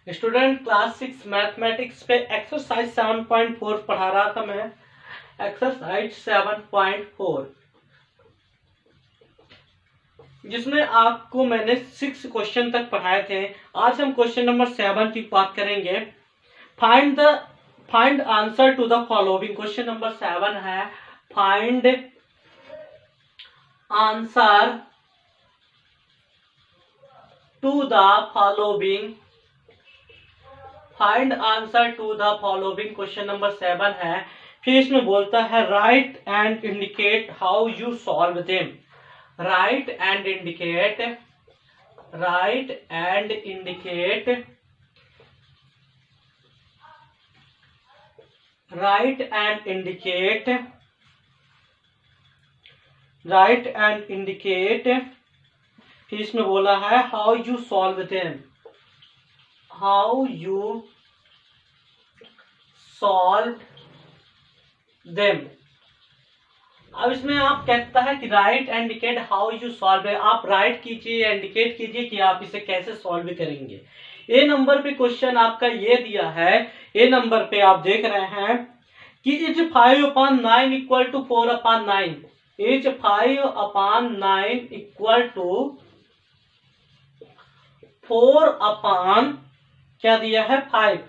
Student class 6 mathematics पे exercise 7.4 पढ़ा रहा था मैं। एक्सरसाइज 7.4 जिसमें आपको मैंने 6 क्वेश्चन तक पढ़ाए थे। आज हम क्वेश्चन नंबर 7 की बात करेंगे। Find answer to the following. Question number 7 है find answer to the following. Find answer to the following question number 7 है। फिर इसमें बोलता है write and indicate how you solve them. Write and indicate write and indicate write and indicate write and indicate. फिर इसमें बोला है how you solve them. How you solve them. अब इसमें आप कहता है कि write and indicate how you solve. आप राइट कीजिए, इंडिकेट कीजिए कि आप इसे कैसे सॉल्व करेंगे। ए नंबर पे क्वेश्चन आपका ये दिया है। ए नंबर पे आप देख रहे हैं कि is 5/9 equal to 4/9। Is 5/9 equal to 4/, क्या दिया है 5।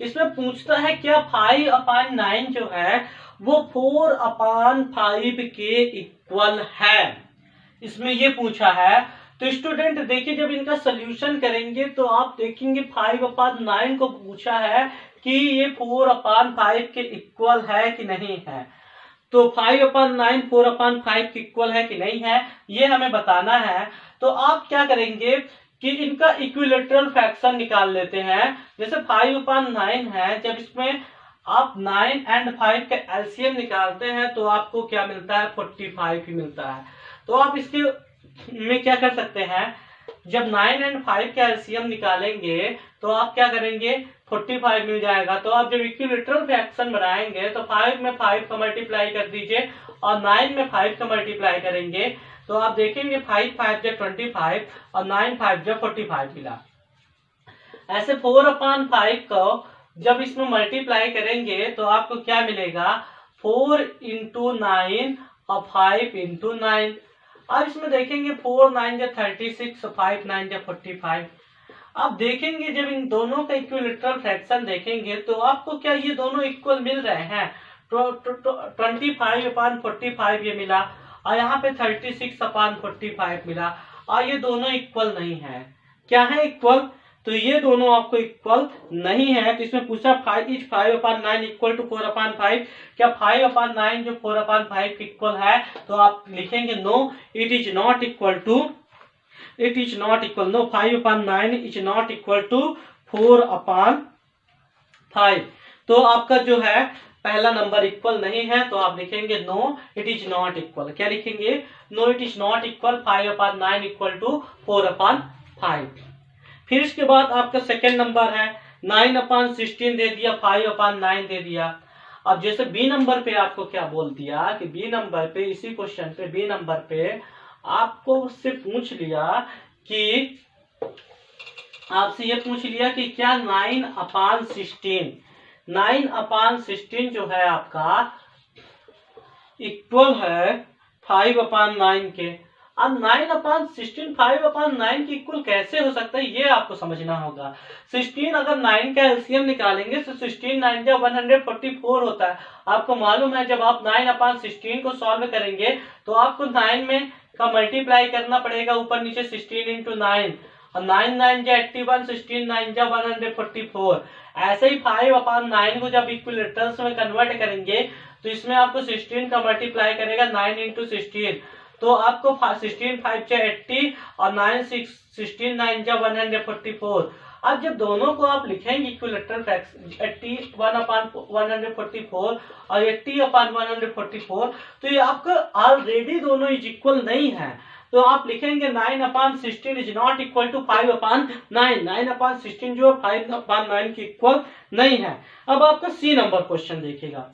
इसमें पूछता है क्या 5/9 जो है वो 4/5 के इक्वल है। इसमें ये पूछा है। तो स्टूडेंट देखिए, जब इनका सोल्यूशन करेंगे तो आप देखेंगे 5/9 को पूछा है कि ये 4/5 के इक्वल है कि नहीं है। तो 5/9 4/5 के इक्वल है कि नहीं है, ये हमें बताना है। तो आप क्या करेंगे कि इनका इक्विलेटरल फ्रैक्शन निकाल लेते हैं। जैसे 5/9 है, जब इसमें आप 9 एंड 5 का एलसीएम निकालते हैं तो आपको क्या मिलता है 45 ही मिलता है। तो आप इसके में क्या कर सकते हैं, जब 9 एंड 5 का एलसीएम निकालेंगे तो आप क्या करेंगे 45 मिल जाएगा। तो आप जब इक्विलेटरल फ्रैक्शन बनाएंगे तो 5 में 5 का मल्टीप्लाई कर दीजिए और 9 में 5 का मल्टीप्लाई करेंगे तो आप देखेंगे 5 5 जब 25 और 9 5 जब 45 मिला। ऐसे 4/5 को जब इसमें मल्टीप्लाई करेंगे तो आपको क्या मिलेगा 4 × 9 और 5 × 9। अब इसमें देखेंगे 4 9 जब 36, 5 9 जब 45। अब देखेंगे जब इन दोनों का इक्विलेटरल फ्रैक्शन देखेंगे तो आपको क्या ये दोनों इक्वल मिल रहे हैं। 25/45 ये मिला और यहाँ पे 36/45 मिला और ये दोनों इक्वल नहीं है। क्या है इक्वल, तो ये दोनों आपको इक्वल नहीं है। तो इसमें पूछा 5/9 इक्वल टू 4/5। क्या 5/9 जो 4/5 के इक्वल है, तो आप लिखेंगे no it is not equal to. It is not equal, no 5/9 is not equal to 4/5। तो आपका जो है पहला नंबर इक्वल नहीं है, तो आप लिखेंगे no it is not equal. क्या लिखेंगे, no it is not equal 5/9 equal to 4/5। फिर इसके बाद आपका सेकेंड नंबर है 9/16 दे दिया, 5/9 दे दिया। अब जैसे बी नंबर पे आपको क्या बोल दिया कि बी नंबर पे, इसी क्वेश्चन पे बी नंबर पे आपको उससे पूछ लिया कि आपसे ये पूछ लिया कि क्या 9/16 जो है आपका इक्वल है 5/9 के। अब 9/16 5/9 के इक्वल कैसे हो सकता है, ये आपको समझना होगा। 16 अगर 9 का एलसीएम निकालेंगे तो 16 9 जब 144 होता है। आपको मालूम है जब आप 9/16 को सॉल्व करेंगे तो आपको 9 में का मल्टीप्लाई करना पड़ेगा ऊपर नीचे 16 × 9 और 9 9 जा 81, 16 9 जा 144। ऐसे ही 5/9 को जब इक्विलेटरल्स में कन्वर्ट करेंगे तो इसमें आपको 16 का मल्टीप्लाई करेगा 9 × 16। तो आपको 16 5 जा 80 और 9 6 16 9 जा 144। अब जब दोनों को आप लिखेंगे इक्विलेटरल फ्रैक्शन 81/144 और 80/144, तो ये आपका ऑलरेडी दोनों इज इक्वल नहीं है। तो आप लिखेंगे 9/16 इज नॉट इक्वल टू 5/9। 9/16 जो 5/9 की इक्वल नहीं है। अब आपका सी नंबर क्वेश्चन देखिएगा।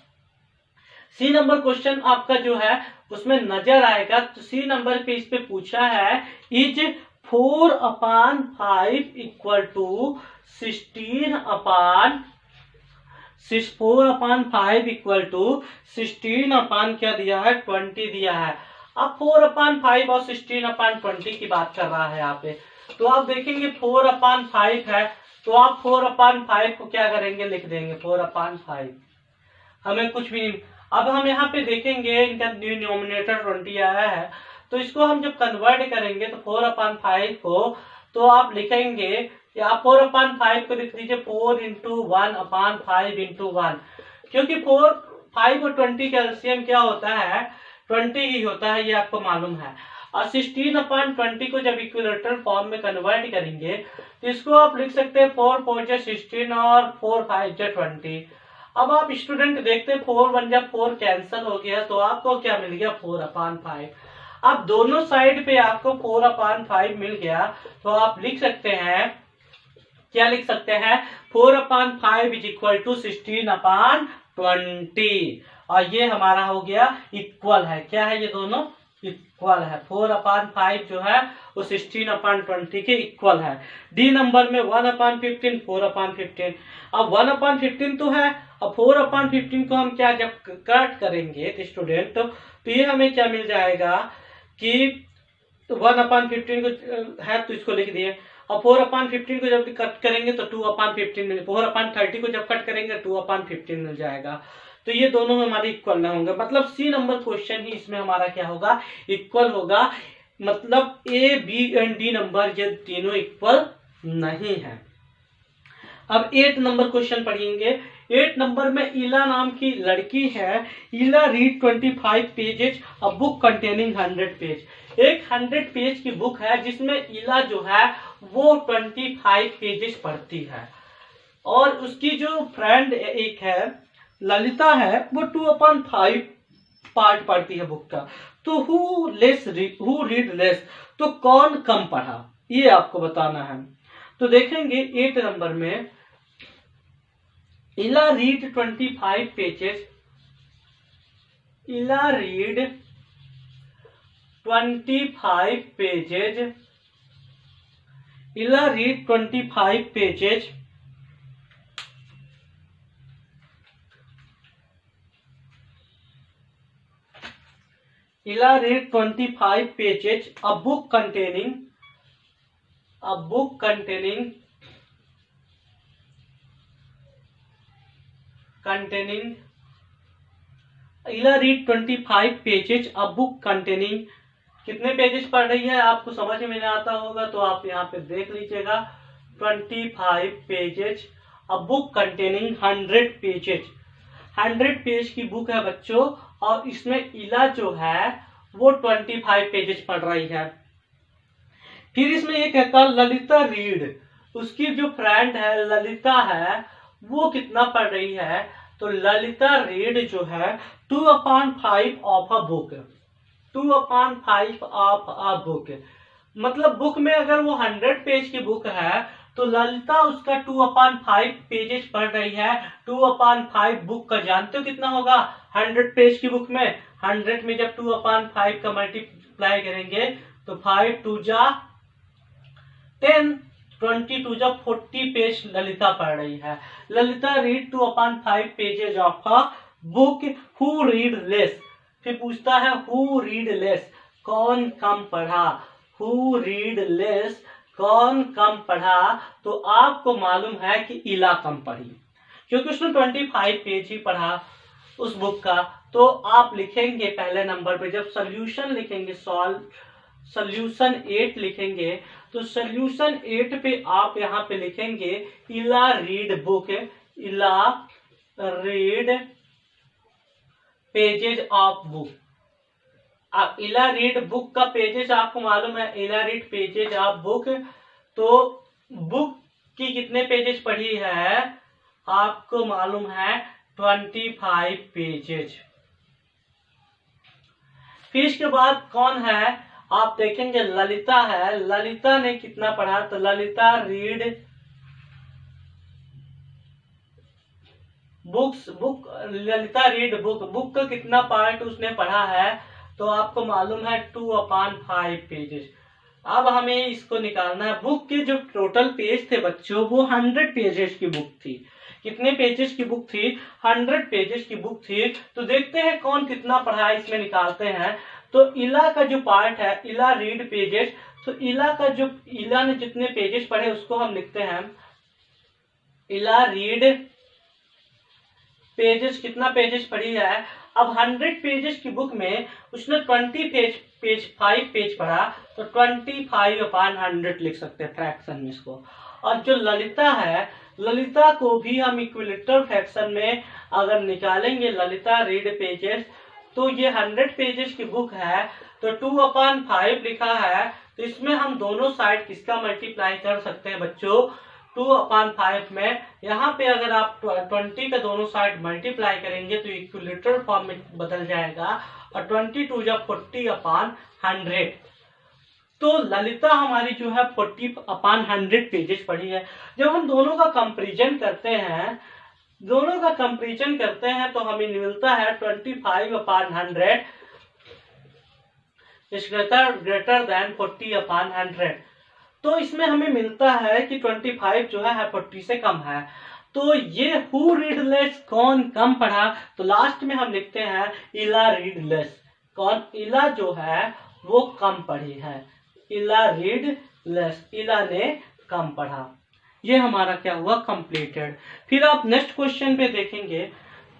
सी नंबर क्वेश्चन आपका जो है उसमें नजर आएगा। तो सी नंबर पे इस पे पूछा है is 4/5 equal to 4/5 equal to 16 upon क्या दिया है 20 दिया है। अब 4/5 और 16/20 की बात कर रहा है यहाँ पे। तो आप देखेंगे 4/5 है, तो आप 4/5 को क्या करेंगे, लिख देंगे 4/5, हमें कुछ भी नहीं। अब हम यहाँ पे देखेंगे इनका डिनोमिनेटर 20 आया है, तो इसको हम जब कन्वर्ट करेंगे तो 4/5 को, तो आप लिखेंगे कि आप 4/5 को लिख दीजिए 4 × 1/5 × 1, क्योंकि 5 और 20 का एलसीएम क्या होता है 20 ही होता है, ये आपको मालूम है। और 16/20 को जब इक्विलेटरल फॉर्म में कन्वर्ट करेंगे तो इसको आप लिख सकते हैं 4 4 जा 16 और 4 5 जा 20। अब आप स्टूडेंट देखते हैं 4 1 जा 4 कैंसिल हो गया, तो आपको क्या मिल गया 4/5। अब दोनों साइड पे आपको 4/5 मिल गया, तो आप लिख सकते हैं, क्या लिख सकते हैं 4/5 इज इक्वल टू 16/20, और ये हमारा हो गया इक्वल है। क्या है, ये दोनों इक्वल है। 4/5 जो है वो 16/20 के इक्वल है। डी नंबर में 1/15 4/15। अब 1/15 तो है, अब 4/15 को हम क्या जब कट करेंगे तो स्टूडेंट, तो ये हमें क्या मिल जाएगा कि 1/15 को है तो इसको लिख दिए, और 4/15 को जब कट करेंगे तो 2/15 मिल, 4/30 को जब कट करेंगे 2/15 मिल जाएगा। तो ये दोनों हमारे इक्वल ना होंगे, मतलब सी नंबर क्वेश्चन ही इसमें हमारा क्या होगा इक्वल होगा, मतलब A B and D number ये तीनों इक्वल नहीं है। अब 8 नंबर क्वेश्चन पढ़ेंगे। 8 नंबर में इला नाम की लड़की है। इला read 25 pages a book containing 100 page. एक 100 पेज की बुक है जिसमें इला जो है वो 25 पेजेस पढ़ती है, और उसकी जो फ्रेंड एक है ललिता है वो 2/5 पार्ट पढ़ती है बुक का। तो हु रीड लेस, तो कौन कम पढ़ा, ये आपको बताना है। तो देखेंगे 8 नंबर में इला रीड 25 पेजेस, इला रीड 25 पेजेज, इला रीड 25 पेजेज, इला read 25 pages a book containing इला read 25 pages a book containing, कितने पेजेस पढ़ रही है आपको समझ में नहीं आता होगा तो आप यहाँ पे देख लीजिएगा 25 pages a book containing 100 pages. 100 page की बुक है बच्चों, और इसमें इला जो है वो 25 पेजेस पढ़ रही है। फिर इसमें ये कहता ललिता रीड, उसकी जो फ्रेंड है ललिता है वो कितना पढ़ रही है, तो ललिता रीड जो है 2/5 of a book, 2/5 of a book, मतलब बुक में अगर वो 100 पेज की बुक है तो ललिता उसका 2/5 पेजेस पढ़ रही है। 2/5 बुक का जानते हो कितना होगा 100 पेज की बुक में, 100 में जब 2/5 का मल्टीप्लाई करेंगे तो 5 2 जा 10, 22 जा 40 पेज ललिता पढ़ रही है। Lalita read 2/5 pages of a book, who read less, फिर पूछता है हु रीड लेस, कौन कम पढ़ा, हु रीड लेस, कौन कम पढ़ा, तो आपको मालूम है कि इला कम पढ़ी, क्योंकि उसने 25 पेज ही पढ़ा उस बुक का। तो आप लिखेंगे पहले नंबर पे जब सोल्यूशन लिखेंगे, सोल्यूशन 8 लिखेंगे, तो सोल्यूशन 8 पे आप यहाँ पे लिखेंगे इला रीड बुक, इला रीड पेजेज ऑफ बुक। अब इला रीड बुक का पेजेस आपको मालूम है, इला रीड पेजेज ऑफ बुक, तो बुक की कितने पेजेस पढ़ी है आपको मालूम है 25 पेजेज। फिर इसके बाद कौन है आप देखेंगे ललिता है, ललिता ने कितना पढ़ा, तो Lalita read book, Lalita read book, book का कितना पार्ट उसने पढ़ा है, तो आपको मालूम है 2/5 पेजेस। अब हमें इसको निकालना है। बुक के जो टोटल पेज थे बच्चों वो 100 पेजेस की बुक थी। कितने पेजेस की बुक थी? 100 पेजेस की बुक थी। तो देखते हैं कौन कितना पढ़ा है, इसमें निकालते हैं। तो इला का जो पार्ट है, इला रीड पेजेस, तो इला ने जितने पेजेस पढ़े उसको हम लिखते हैं इला रीड पेजेस। कितना पेजेस पढ़ी है? अब 100 पेजेस की बुक में उसने 5 पेज पढ़ा, तो 25/100 लिख सकते हैं फ्रैक्शन में इसको। और जो ललिता है, ललिता को भी हम इक्विलेटरल फ्रैक्शन में अगर निकालेंगे, ललिता रीड पेजेस, तो ये 100 पेजेस की बुक है, तो 2/5 लिखा है। तो इसमें हम दोनों साइड किसका मल्टीप्लाई कर सकते हैं बच्चों? 2/5 में। यहाँ पे अगर आप 20 का दोनों साइड मल्टीप्लाई करेंगे तो इक्विलेटरल फॉर्म में बदल जाएगा, और 22 जब 40/100। तो ललिता हमारी जो है 40/100 पेजेस पढ़ी है। जब हम दोनों का कंपैरिजन करते हैं तो हमें मिलता है 25/100 इज ग्रेटर देन 40/100। तो इसमें हमें मिलता है कि 25 जो है 40 से कम है। तो ये हु रीड लेस, कौन कम पढ़ा? तो लास्ट में हम लिखते हैं इला रीड लेस। कौन? इला जो है वो कम पढ़ी है। इला रीड लेस, इला ने कम पढ़ा। ये हमारा क्या हुआ? कंप्लीटेड। फिर आप नेक्स्ट क्वेश्चन पे देखेंगे,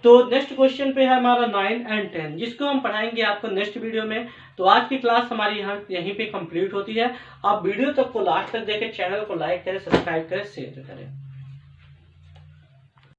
तो नेक्स्ट क्वेश्चन पे है हमारा 9 और 10, जिसको हम पढ़ाएंगे आपको नेक्स्ट वीडियो में। तो आज की क्लास हमारी यहाँ यहीं पे कंप्लीट होती है। आप वीडियो तक को लास्ट तक देखें, चैनल को लाइक करें, सब्सक्राइब करें, शेयर करें।